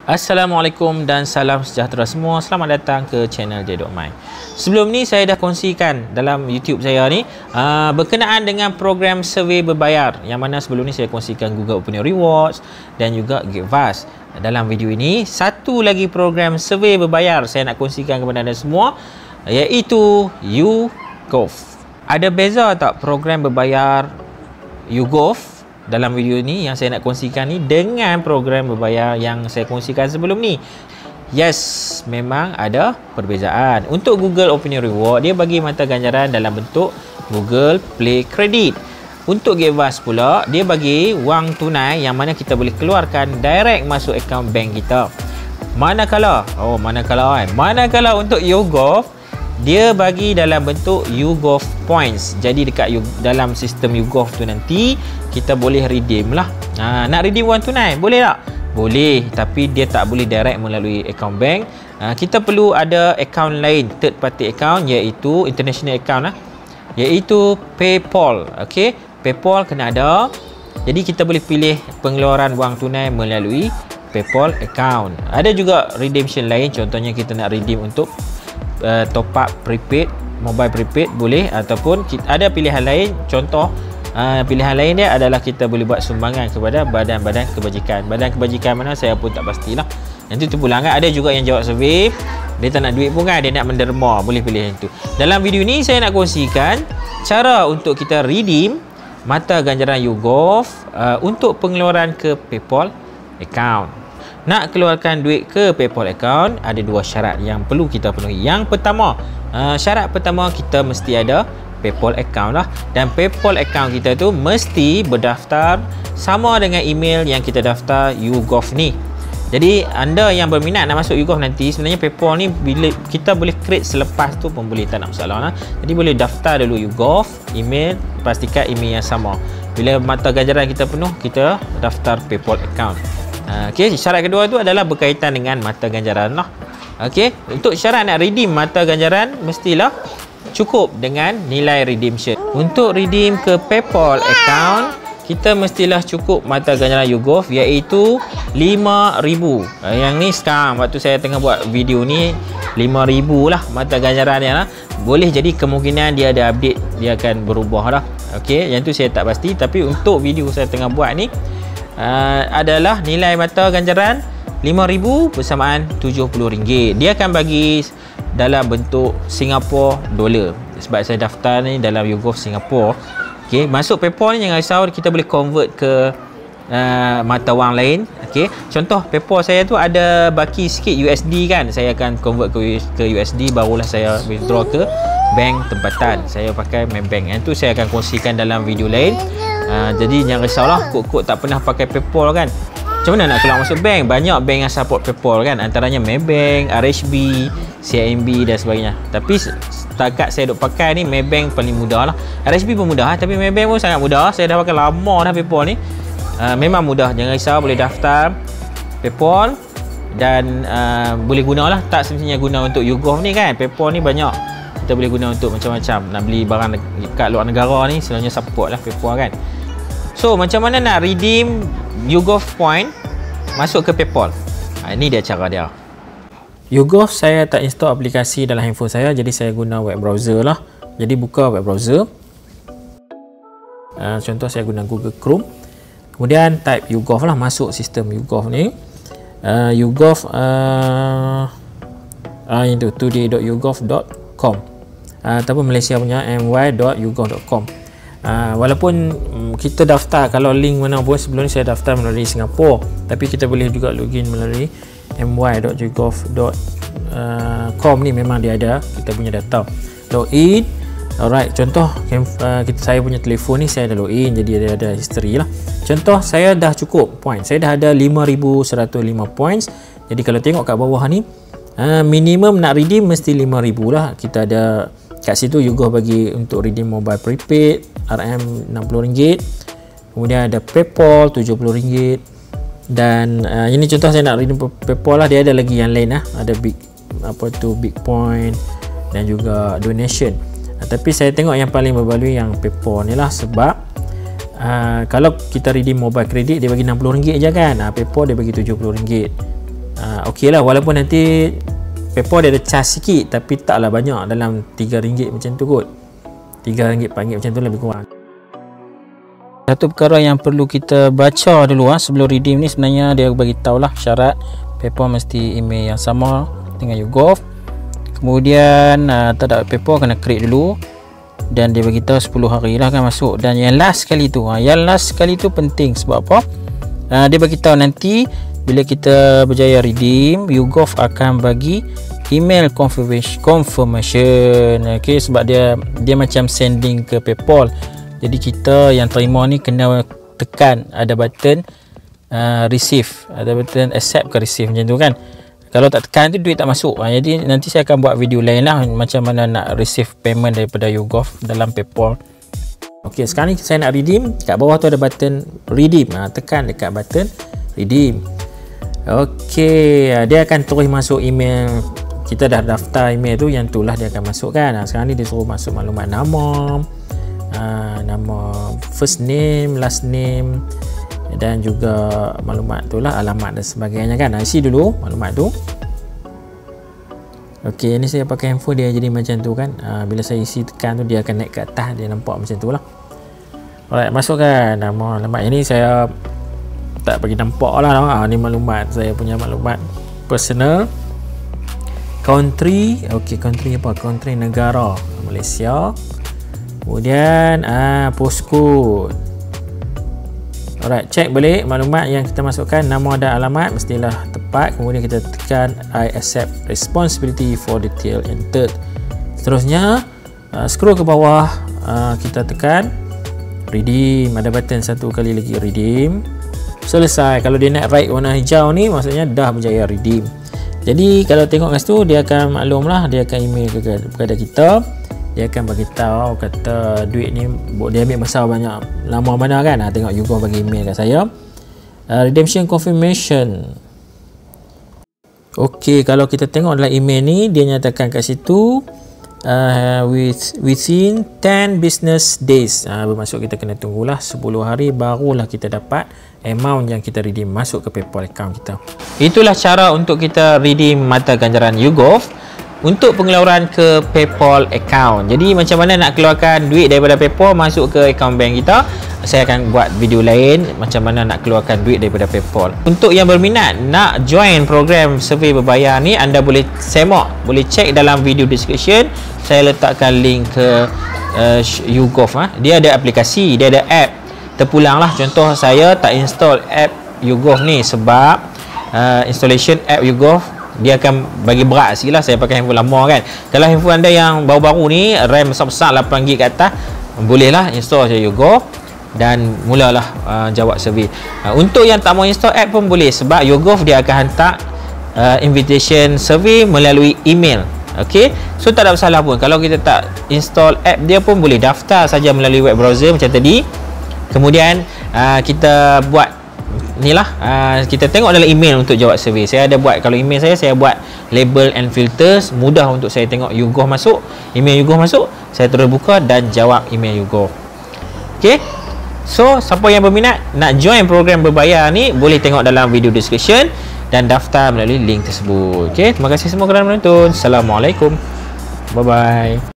Assalamualaikum dan salam sejahtera semua. Selamat datang ke channel J.My. Sebelum ni saya dah kongsikan dalam YouTube saya ni berkenaan dengan program survey berbayar, yang mana sebelum ni saya kongsikan Google Opening Rewards dan juga GiveUs. Dalam video ini satu lagi program survey berbayar saya nak kongsikan kepada anda semua, iaitu YouGov. Ada beza tak program berbayar YouGov dalam video ni yang saya nak kongsikan ni dengan program berbayar yang saya kongsikan sebelum ni? Yes, memang ada perbezaan. Untuk Google Opening Reward, dia bagi mata ganjaran dalam bentuk Google Play Credit. Untuk GiveUs pula, dia bagi wang tunai yang mana kita boleh keluarkan direct masuk akaun bank kita. Manakala untuk YouGov, dia bagi dalam bentuk YouGov Points. Jadi dekat dalam sistem YouGov tu nanti kita boleh redeem lah. Nak redeem wang tunai boleh tak? Boleh, tapi dia tak boleh direct melalui akaun bank. Kita perlu ada akaun lain, third party account, iaitu international account lah, iaitu PayPal. Okey, PayPal kena ada. Jadi kita boleh pilih pengeluaran wang tunai melalui PayPal account. Ada juga redemption lain, contohnya kita nak redeem untuk top up prepaid, mobile prepaid boleh, ataupun ada pilihan lain. Contoh pilihan lain dia adalah kita boleh buat sumbangan kepada badan-badan kebajikan. Badan kebajikan mana saya pun tak pastilah. Nanti tu pula kan, ada juga yang jawab survey dia tak nak duit pun kan, dia nak menderma, boleh pilih yang tu. Dalam video ni saya nak kongsikan cara untuk kita redeem mata ganjaran YouGov untuk pengeluaran ke PayPal account. Nak keluarkan duit ke PayPal account, ada dua syarat yang perlu kita penuhi. Yang pertama, syarat pertama, kita mesti ada PayPal account lah. Dan PayPal account kita tu mesti berdaftar sama dengan email yang kita daftar YouGov ni. Jadi anda yang berminat nak masuk YouGov nanti, sebenarnya PayPal ni bila kita boleh create selepas tu pun boleh, tak nak masalah lah. Jadi boleh daftar dulu YouGov, email, pastikan email yang sama. Bila mata ganjaran kita penuh, kita daftar PayPal account. Okey, syarat kedua tu adalah berkaitan dengan mata ganjaran lah. Okey, untuk syarat nak redeem mata ganjaran mestilah cukup dengan nilai redemption. Untuk redeem ke PayPal account, kita mestilah cukup mata ganjaran YouGov, iaitu 5,000. Yang ni sekarang waktu saya tengah buat video ni 5,000 lah mata ganjaran dia lah. Boleh jadi kemungkinan dia ada update, dia akan berubah lah. Okey, yang tu saya tak pasti, tapi untuk video saya tengah buat ni adalah nilai mata ganjaran 5,000 bersamaan RM70. Dia akan bagi dalam bentuk Singapore dollar, sebab saya daftar ni dalam YouGov Singapore. Okey, masuk PayPal ni jangan risau, kita boleh convert ke mata wang lain. Okey, contoh PayPal saya tu ada baki sikit USD kan, saya akan convert ke USD, barulah saya withdraw ke bank tempatan. Saya pakai Maybank. Yang tu saya akan kongsikan dalam video lain. Jadi jangan risaulah, kok tak pernah pakai PayPal kan, macam mana nak keluar masuk bank? Banyak bank yang support PayPal kan, antaranya Maybank, RHB, CIMB dan sebagainya. Tapi setakat saya duk pakai ni, Maybank paling mudah lah. RHB pun mudah, tapi Maybank pun sangat mudah. Saya dah pakai lama dah PayPal ni. Memang mudah, jangan risau, boleh daftar PayPal dan boleh gunalah. Tak semestinya guna untuk YouGov ni kan, PayPal ni banyak kita boleh guna untuk macam-macam. Nak beli barang kat luar negara ni sebenarnya support lah PayPal kan. So macam mana nak redeem YouGov point masuk ke PayPal? Ini dia cara dia. YouGov saya tak install aplikasi dalam handphone saya, jadi saya guna web browser lah. Jadi buka web browser, contoh saya guna Google Chrome, kemudian type YouGov lah, masuk sistem YouGov ni. YouGov itu today.yougov.com ataupun Malaysia punya my.yougov.com. Walaupun kita daftar, kalau link mana pun sebelum ni saya daftar melalui Singapura, tapi kita boleh juga login melalui my.yougov.com ni, memang dia ada kita punya data. Login. Alright, contoh saya punya telefon ni saya dah login, jadi dia ada history lah. Contoh saya dah cukup point, saya dah ada 5,105 points. Jadi kalau tengok kat bawah ni, minimum nak redeem mesti 5,000 lah. Kita ada kat situ YouGov bagi untuk redeem mobile prepaid RM60, kemudian ada PayPal RM70, dan ini contoh saya nak redeem PayPal lah. Dia ada lagi yang lain lah, ada big point dan juga donation. Tapi saya tengok yang paling berbaloi yang PayPal ni lah, sebab kalau kita redeem mobile credit dia bagi RM60 je kan, PayPal dia bagi RM70. Okey lah, walaupun nanti PayPal dia ada charge sikit, tapi taklah banyak, dalam RM3 macam tu kot, RM3, RM4 macam tu lebih kurang. Satu perkara yang perlu kita baca dulu sebelum redeem ni, sebenarnya dia bagi tahulah syarat PayPal mesti email yang sama dengan YouGov. Kemudian tak ada PayPal kena create dulu, dan dia bagi tahu 10 hari lah kan masuk. Dan yang last sekali tu, penting sebab apa? Dia bagi tahu nanti bila kita berjaya redeem, YouGov akan bagi email confirmation. Okey, sebab dia macam sending ke PayPal. Jadi kita yang terima ni kena tekan ada button receive, ada button accept ke receive macam tu kan. Kalau tak tekan tu duit tak masuk. Jadi nanti saya akan buat video lain lah macam mana nak receive payment daripada YouGov dalam PayPal. Okey, sekarang ni saya nak redeem. Kat bawah tu ada button redeem. Tekan dekat button redeem. Okey, dia akan terus masuk email. Kita dah daftar email tu, yang tu lah dia akan masuk kan. Sekarang ni dia suruh masuk maklumat nama, first name, last name, dan juga maklumat tu lah, alamat dan sebagainya kan. Isi dulu maklumat tu. Okey, ni saya pakai handphone dia jadi macam tu kan. Bila saya isi tekan tu dia akan naik ke atas, dia nampak macam tu lah. Alright, masukkan nama, alamat. Ini saya tak bagi nampak lah. Ni maklumat saya punya, maklumat personal. Country, okey, country apa? Country negara Malaysia. Kemudian postcode. Alright, cek balik maklumat yang kita masukkan, nama dan alamat mestilah tepat. Kemudian kita tekan I accept responsibility for detail entered. Seterusnya scroll ke bawah, kita tekan redeem. Ada button satu kali lagi redeem. Selesai. Kalau dia nak right warna hijau ni, maksudnya dah berjaya redeem. Jadi kalau tengok kat situ, dia akan maklum lah, dia akan email kepada kita. Dia akan bagi tahu kata duit ni dia ambil masa banyak lama mana kan. Tengok YouGov bagi email kat saya. Redemption confirmation. Okey, kalau kita tengok dalam email ni, dia nyatakan kat situ within 10 business days. Bermaksud kita kena tunggulah 10 hari barulah kita dapat amount yang kita redeem masuk ke PayPal account kita. Itulah cara untuk kita redeem mata ganjaran YouGov untuk pengeluaran ke PayPal account. Jadi macam mana nak keluarkan duit daripada PayPal masuk ke account bank kita, saya akan buat video lain macam mana nak keluarkan duit daripada PayPal. Untuk yang berminat nak join program survey berbayar ni, anda boleh semak, boleh cek dalam video description. Saya letakkan link ke YouGov. Dia ada aplikasi, dia ada app. Terpulang lah, contoh saya tak install app YouGov ni sebab installation app YouGov dia akan bagi berat sikit lah. Saya pakai handphone lama kan. Kalau handphone anda yang baru-baru ni, RAM besar-besar 8GB ke atas, bolehlah install je YouGov dan mulalah jawab survey. Untuk yang tak mau install app pun boleh, sebab YouGov dia akan hantar invitation survey melalui email. Okey, so tak ada masalah pun. Kalau kita tak install app dia pun boleh daftar saja melalui web browser macam tadi. Kemudian kita buat ni lah, kita tengok dalam email untuk jawab survey. Saya ada buat, kalau email saya buat label and filters, mudah untuk saya tengok YouGov masuk, email YouGov masuk, saya terus buka dan jawab email YouGov. Okey, so siapa yang berminat nak join program berbayar ni, boleh tengok dalam video description dan daftar melalui link tersebut. Okey, terima kasih semua kerana menonton. Assalamualaikum, bye bye.